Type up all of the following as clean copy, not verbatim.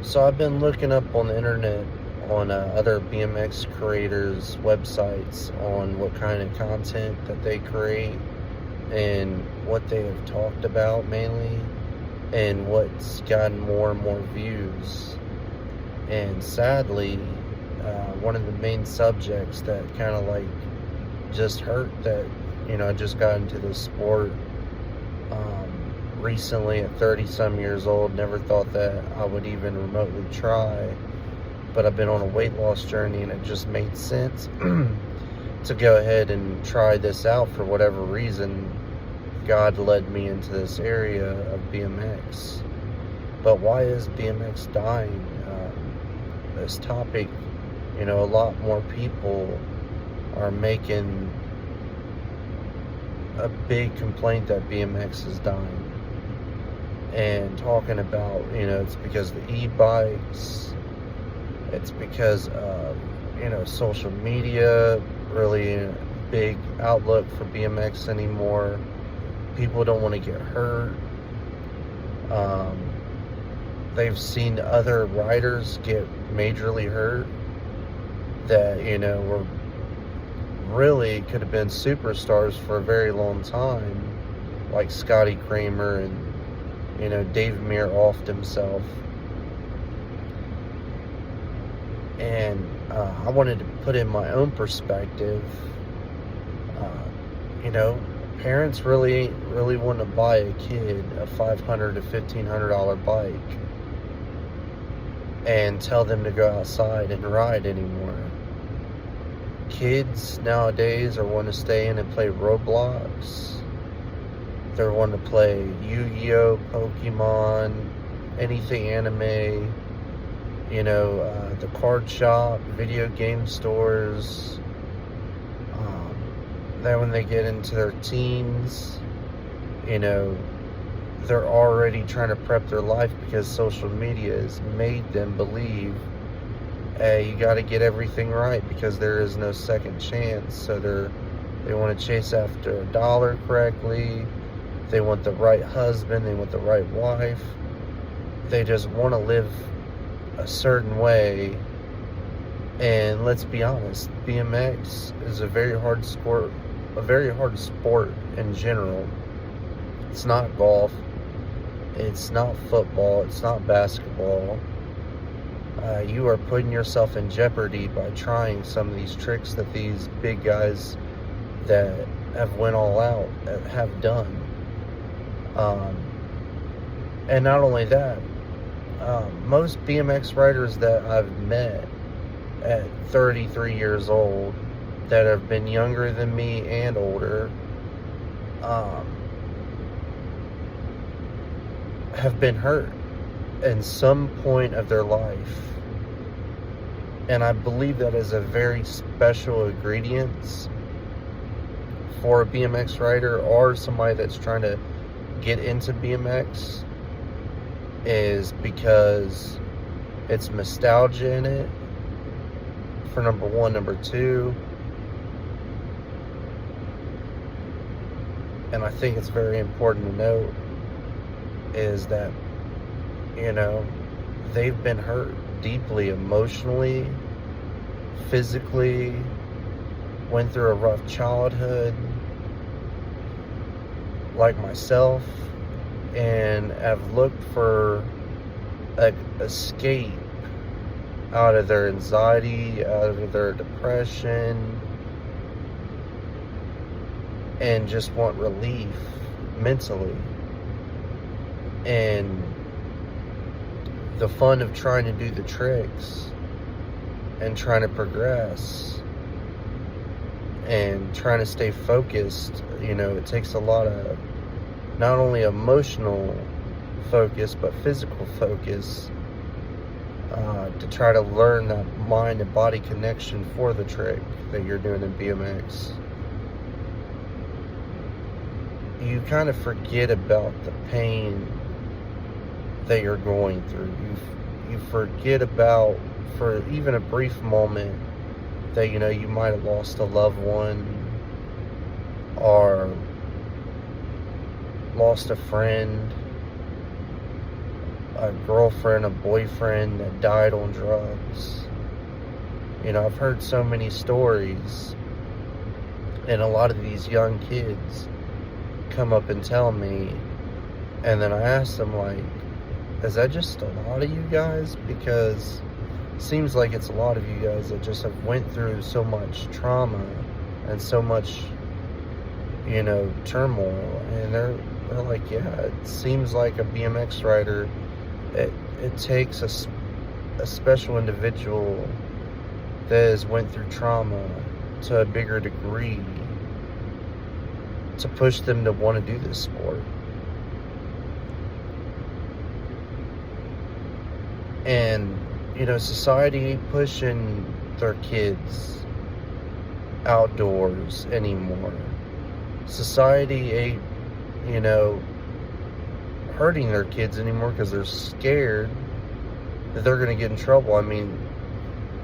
So I've been looking up on the internet on other BMX creators' websites on what kind of content that they create and what they have talked about mainly and what's gotten more and more views. And sadly, one of the main subjects that kind of like just hurt that, I just got into this sport recently at 30 some years old. Never thought that I would even remotely try, but I've been on a weight loss journey and it just made sense to go ahead and try this out. For whatever reason, God led me into this area of BMX. But why is BMX dying? This topic, a lot more people are making a big complaint that BMX is dying. And talking about, it's because of the e-bikes, it's because of, social media, really a big outlook for BMX anymore. People don't want to get hurt. They've seen other riders get majorly hurt that, were really could have been superstars for a very long time, like Scotty Kramer and, Dave Mir offed himself. And I wanted to put in my own perspective. Parents really want to buy a kid a $500 to $1,500 bike and tell them to go outside and ride anymore. Kids nowadays are wanting to stay in and play Roblox. They're wanting to play Yu-Gi-Oh, Pokemon, anything anime, the card shop, video game stores. Then when they get into their teens, they're already trying to prep their life because social media has made them believe, hey, you got to get everything right because there is no second chance. So they want to chase after a dollar correctly. They want the right husband. They want the right wife. They just want to live a certain way. And let's be honest, BMX is a very hard sport in general. It's not golf. It's not football. It's not basketball. You are putting yourself in jeopardy by trying some of these tricks that these big guys that have went all out have done. And not only that, most BMX riders that I've met at 33 years old that have been younger than me and older have been hurt in some point of their life. And I believe that is a very special ingredient for a BMX rider or somebody that's trying to get into BMX, is because it's nostalgia in it, for number one. Number two, and I think it's very important to note, is that, they've been hurt deeply emotionally, physically, went through a rough childhood, like myself, and have looked for an escape out of their anxiety, out of their depression, and just want relief mentally. And the fun of trying to do the tricks and trying to progress and trying to stay focused, it takes a lot of not only emotional focus but physical focus to try to learn that mind and body connection for the trick that you're doing in BMX. You kind of forget about the pain that you're going through. You forget about, for even a brief moment, that you might have lost a loved one or lost a friend, a girlfriend, a boyfriend that died on drugs. You know, I've heard so many stories, and a lot of these young kids come up and tell me, and then I ask them, like, is that just a lot of you guys? Because it seems like it's a lot of you guys that just have went through so much trauma and so much, you know, turmoil. And they're like, yeah, it seems like a BMX rider, it takes a special individual that has went through trauma to a bigger degree to push them to want to do this sport. And, you know, society ain't pushing their kids outdoors anymore. Society ain't, you know, hurting their kids anymore because they're scared that they're going to get in trouble. I mean,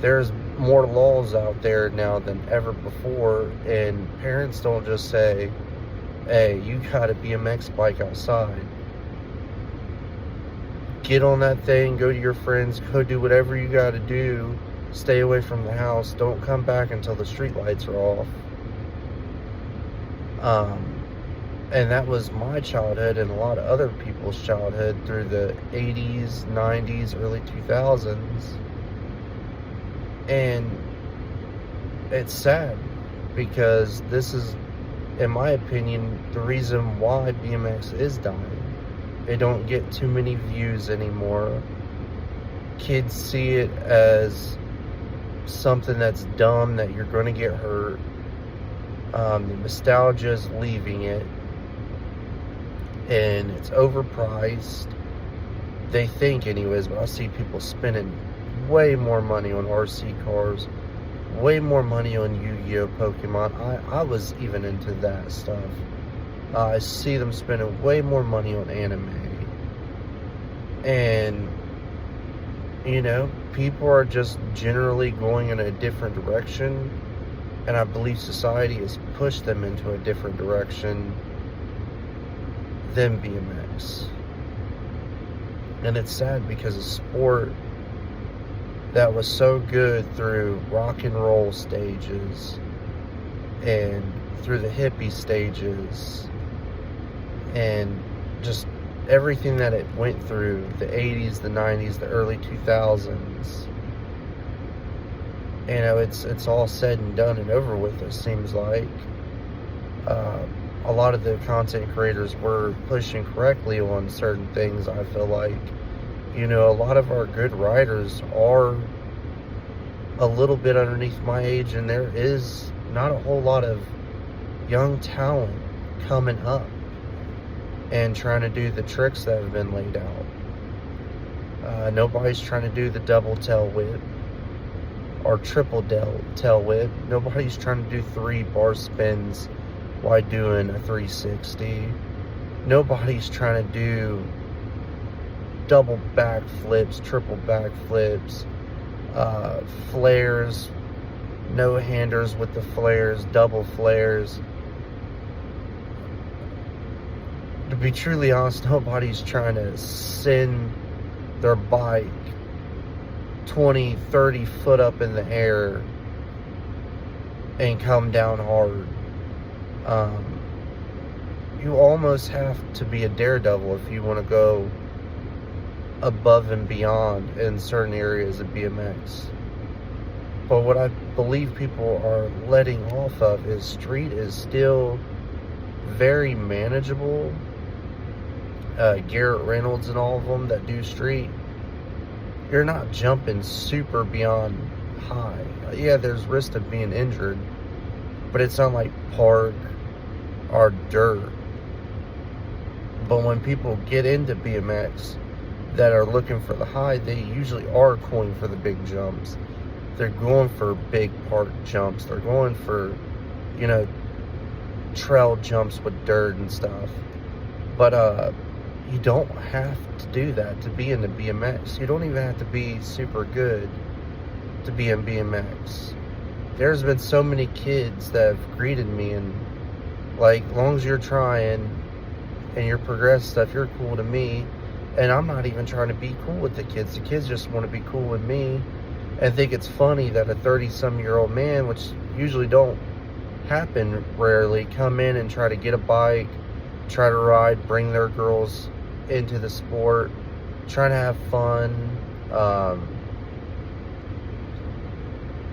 there's more laws out there now than ever before, and parents don't just say, hey, you got a BMX bike outside. Get on that thing, go to your friends, go do whatever you got to do. Stay away from the house. Don't come back until the street lights are off. And that was my childhood and a lot of other people's childhood through the 80s, 90s, early 2000s. And it's sad because this is, in my opinion, the reason why BMX is dying. They don't get too many views anymore. Kids see it as something that's dumb, that you're going to get hurt. The nostalgia is leaving it. And it's overpriced. They think anyways, but I see people spending way more money on RC cars, way more money on Yu-Gi-Oh! Pokemon. I was even into that stuff. I see them spending way more money on anime. And, you know, people are just generally going in a different direction. And I believe society has pushed them into a different direction than BMX. And it's sad because a sport that was so good through rock and roll stages and through the hippie stages and just everything that it went through, the 80s, the 90s, the early 2000s. You know, it's all said and done and over with, it seems like. A lot of the content creators were pushing correctly on certain things, I feel like. You know, a lot of our good riders are a little bit underneath my age, and there is not a whole lot of young talent coming up and trying to do the tricks that have been laid out. Nobody's trying to do the double tail whip or triple tail whip. Nobody's trying to do 3 bar spins while doing a 360. Nobody's trying to do double back flips, triple back flips, flares, no handers with the flares, double flares. To be truly honest, nobody's trying to send their bike 20, 30 foot up in the air and come down hard. You almost have to be a daredevil if you want to go above and beyond in certain areas of BMX. But what I believe people are letting off of is street is still very manageable. Garrett Reynolds and all of them that do street, you're not jumping super beyond high. Yeah, there's risk of being injured, but it's not like park or dirt. But when people get into BMX that are looking for the high, they usually are going for the big jumps. They're going for big park jumps. They're going for, you know, trail jumps with dirt and stuff. But you don't have to do that to be in the BMX. You don't even have to be super good to be in BMX. There's been so many kids that have greeted me and, like, as long as you're trying and you're progressing stuff, you're cool to me. And I'm not even trying to be cool with the kids. The kids just want to be cool with me and think it's funny that a 30-some-year-old man, which usually don't happen rarely, come in and try to get a bike, try to ride, bring their girls into the sport, trying to have fun.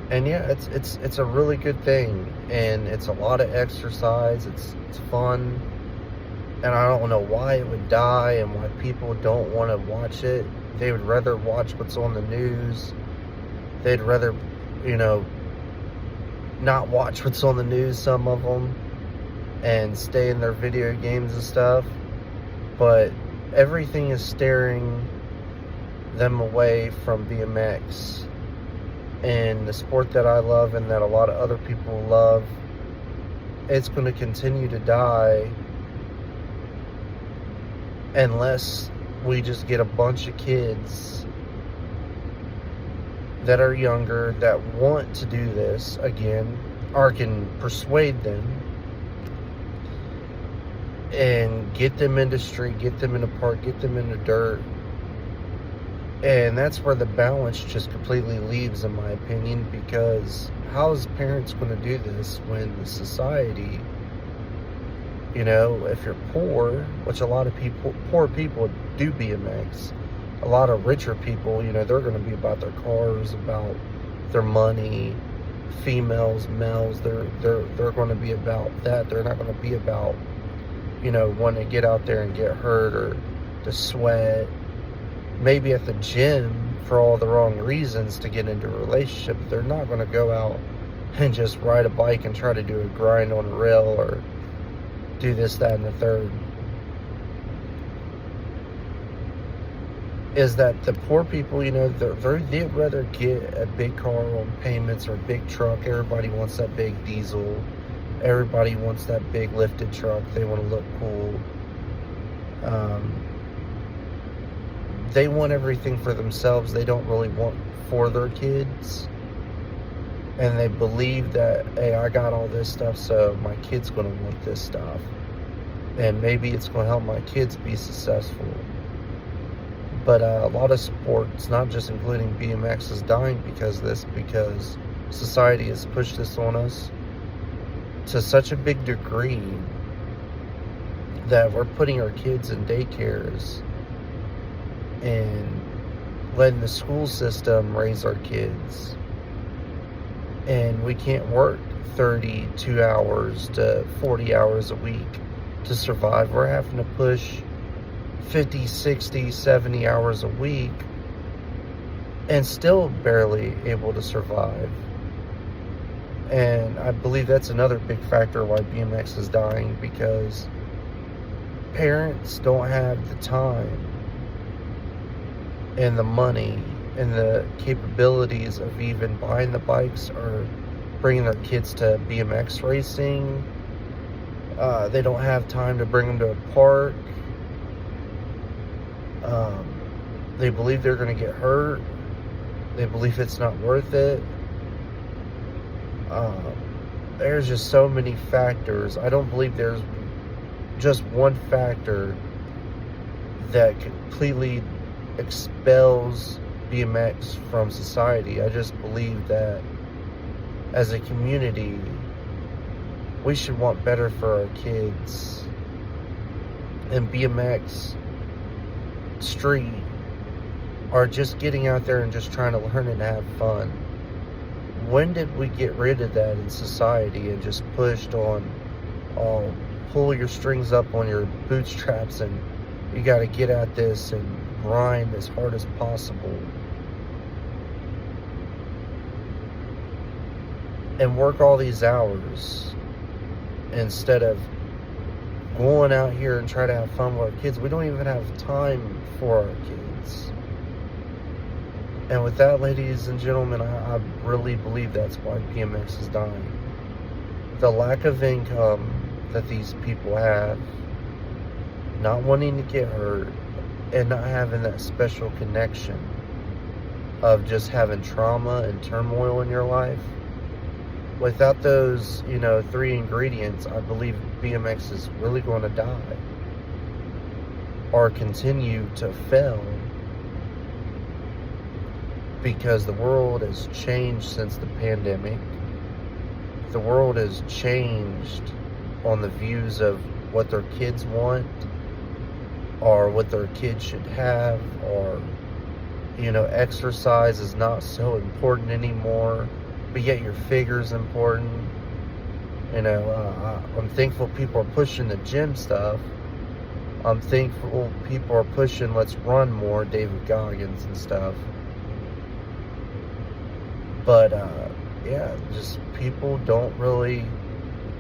And yeah, it's a really good thing, and it's a lot of exercise. It's fun, and I don't know why it would die and why people don't want to watch it. They would rather watch what's on the news. They'd rather, not watch what's on the news, some of them, and stay in their video games and stuff. But everything is staring them away from BMX and the sport that I love and that a lot of other people love. It's going to continue to die unless we just get a bunch of kids that are younger that want to do this again, or can persuade them and get them into street, get them in the park, get them in the dirt. And that's where the balance just completely leaves, in my opinion, because how is parents going to do this when the society, if you're poor, which a lot of poor people do BMX, a lot of richer people, they're going to be about their cars, about their money, females, males, they're going to be about that. They're not going to be about, wanting to get out there and get hurt or to sweat. Maybe at the gym for all the wrong reasons to get into a relationship. They're not going to go out and just ride a bike and try to do a grind on a rail or do this, that, and the third. Is that the poor people, they'd rather get a big car on payments or a big truck. Everybody wants that big diesel. Everybody wants that big lifted truck. They want to look cool. They want everything for themselves. They don't really want for their kids. And they believe that, hey, I got all this stuff, so my kid's going to want this stuff. And maybe it's going to help my kids be successful. But a lot of sports, not just including BMX, is dying because of this, because society has pushed this on us to such a big degree that we're putting our kids in daycares and letting the school system raise our kids. And we can't work 32 hours to 40 hours a week to survive. We're having to push 50, 60, 70 hours a week and still barely able to survive. And I believe that's another big factor why BMX is dying, because parents don't have the time and the money and the capabilities of even buying the bikes or bringing their kids to BMX racing. They don't have time to bring them to a park. They believe they're going to get hurt. They believe it's not worth it. There's just so many factors. I don't believe there's just one factor that completely expels BMX from society. I just believe that as a community, we should want better for our kids. And BMX street are just getting out there and just trying to learn and have fun. When did we get rid of that in society and just pushed on, pull your strings up on your bootstraps and you got to get at this and grind as hard as possible and work all these hours instead of going out here and try to have fun with our kids? We don't even have time for our kids. And with that, ladies and gentlemen, I really believe that's why BMX is dying. The lack of income that these people have, not wanting to get hurt, and not having that special connection of just having trauma and turmoil in your life. Without those, 3 ingredients, I believe BMX is really going to die. or continue to fail, because the world has changed since the pandemic. The world has changed on the views of what their kids want, or what their kids should have, or, exercise is not so important anymore, but yet your figure's important. I'm thankful people are pushing the gym stuff. I'm thankful people are pushing let's run more, David Goggins and stuff. But, yeah, just people don't really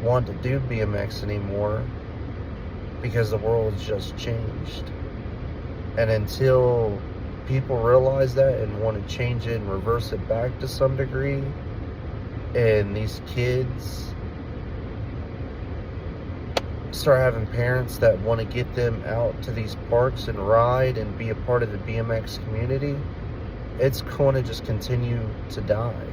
want to do BMX anymore because the world's just changed. And until people realize that and want to change it and reverse it back to some degree, and these kids start having parents that want to get them out to these parks and ride and be a part of the BMX community, it's going to just continue to die.